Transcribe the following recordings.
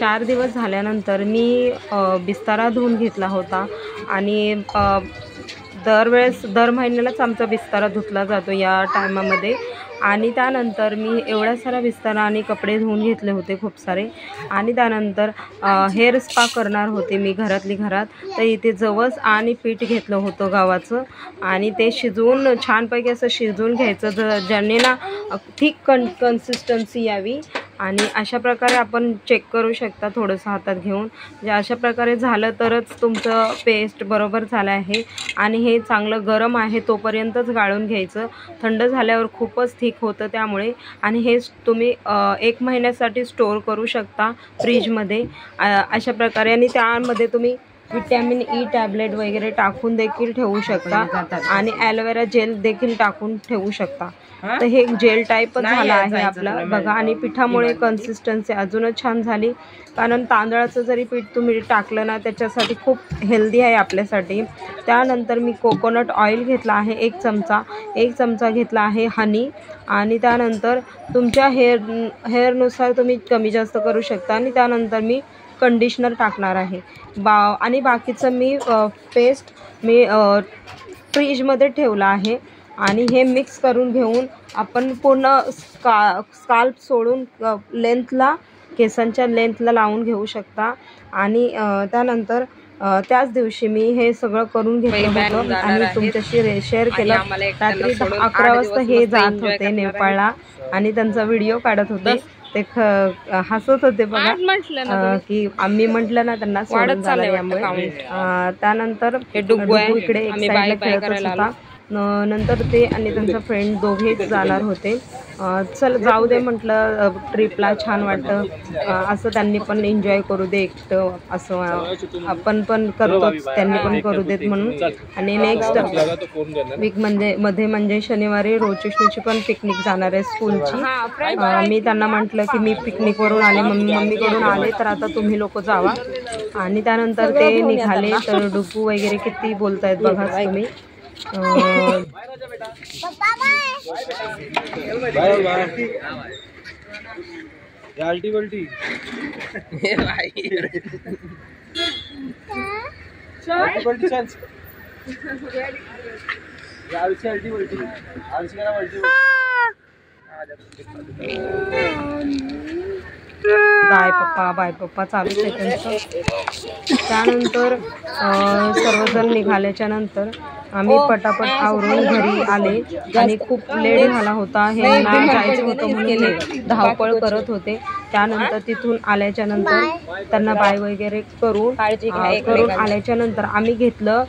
4 दिवस झाल्यानंतर मी बिस्तारा धुवून घेतला होता आणि दर महिन्यालाच आमचा बिस्तारा धुतला जातो या टायमामध्ये। आणि त्यानंतर मी एवढा सारा बिस्तारा आणि कपडे धुवून घेतले होते खूप सारे। आणि त्यानंतर हेअर स्पा करणार होते मी घरातली घरात। तर इथे जवस आणि पीठ घेतलं होतं गव्हाचं आणि ते शिजवून छानपैकी असं शिजवून घ्यायचं ज्याने ना थिक कन्सिस्टन्सी यावी। आणि अशा प्रकारे आपण चेक करू शकता थोडंसं हातात घेऊन, म्हणजे अशा प्रकारे झालं तरच तुमचं पेस्ट बरोबर झालं आहे। आणि हे चांगलं गरम आहे तोपर्यंतच गाळून घ्यायचं, थंड झाल्यावर खूपच थिक होतं त्यामुळे। आणि हे तुम्ही 1 महिन्यासाठी स्टोअर करू शकता फ्रीजमध्ये अशा प्रकारे। आणि त्यामध्ये तुम्ही विटॅमिन ई टॅबलेट वगैरे टाकून देखील ठेवू शकता आणि ॲलोवेरा जेल देखील टाकून ठेवू शकता। तर हे जेल टाईपच झालं आहे आपलं बघा। आणि पिठामुळे कन्सिस्टन्सी अजूनच छान झाली, कारण तांदळाचं जरी पीठ तुम्ही टाकलं ना त्याच्यासाठी खूप हेल्दी आहे आपल्यासाठी। त्यानंतर मी कोकोनट ऑइल घेतला आहे 1 चमचा घेतला आहे हनी। आणि त्यानंतर तुमच्या हेअरनुसार तुम्ही कमी जास्त करू शकता। आणि त्यानंतर मी कंडिशनर टाकणार आहे आणि बाकीचं मी पेस्ट मी फ्रीजमध्ये ठेवला आहे। आणि हे मिक्स करून घेऊन आपण पूर्ण स्काल्प सोडून केसांच्या लेंथला लावून घेऊ शकता। आणि त्यानंतर त्याच दिवशी मी हे सगळं करून घेतलं होतं आणि तुमच्याशी शेअर केलं। रात्री 11 वाजता हे जात होते नेपाळला आणि त्यांचा व्हिडिओ काढत होते। ते हसत होते बघा की आम्ही म्हटलं ना त्यांना सोडून झालं यामुळे। त्यानंतर डुग्गू इकडे एक साईडला खेळत होता। नंतर ते आणि त्यांचा फ्रेंड दोघेच जाणार होते। चल जाऊ दे म्हटलं, ट्रिपला छान वाटतं असं, त्यांनी पण एन्जॉय करू दे एकटं असं आपण पण करतोच, त्यांनी पण करू देत म्हणून। आणि नेक्स्ट वीक म्हणजे शनिवारी रोचेशनीची पण पिकनिक जाणार आहे स्कूलची। मी त्यांना म्हटलं की मी पिकनिकवरून आले, मम्मीकडून आले, तर आता तुम्ही लोक जावा। आणि त्यानंतर ते निघाले। तर डुग्गू वगैरे किती बोलतायत बघा तुम्ही। बाय पप्पा चालूच आहे त्यांचं। त्यानंतर सर्वजण निघाल्याच्या नंतर आम्ही पटापट आवरून घरी आले आणि खूप लेट झाला होता। हे जायचं होतं म्हणून हे धावपळ करत होते। त्यानंतर तिथून आल्याच्या नंतर त्यांना बाय वगैरे करून आल्याच्या नंतर आम्ही घेतलं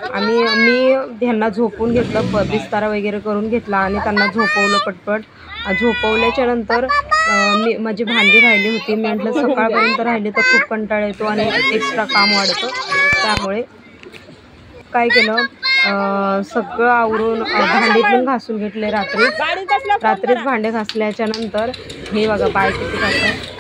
मी ह्यांना झोपून घेतलं, बिस्तारा वगैरे करून घेतला आणि त्यांना झोपवलं पटपट। झोपवल्याच्या नंतर माझी भांडी राहिली होती। मी म्हटलं सकाळपर्यंत राहिली तर खूप कंटाळा येतो आणि एक्स्ट्रा काम वाढतं, त्यामुळे काय केलं सगळं आवरून भांडी पण घासून घेतले रात्रीच भांडे घासल्याच्या नंतर। हे बघा बाय किती करतात।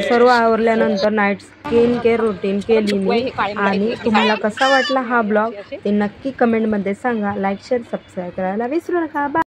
सर्व आवरल्यानंतर नाईट स्किन केअर रुटीन केली मी। आणि तुम्हाला कसा वाटला हा ब्लॉग ते नक्की कमेंटमध्ये सांगा। लाईक शेअर सबस्क्राईब करायला विसरू नका। बाय।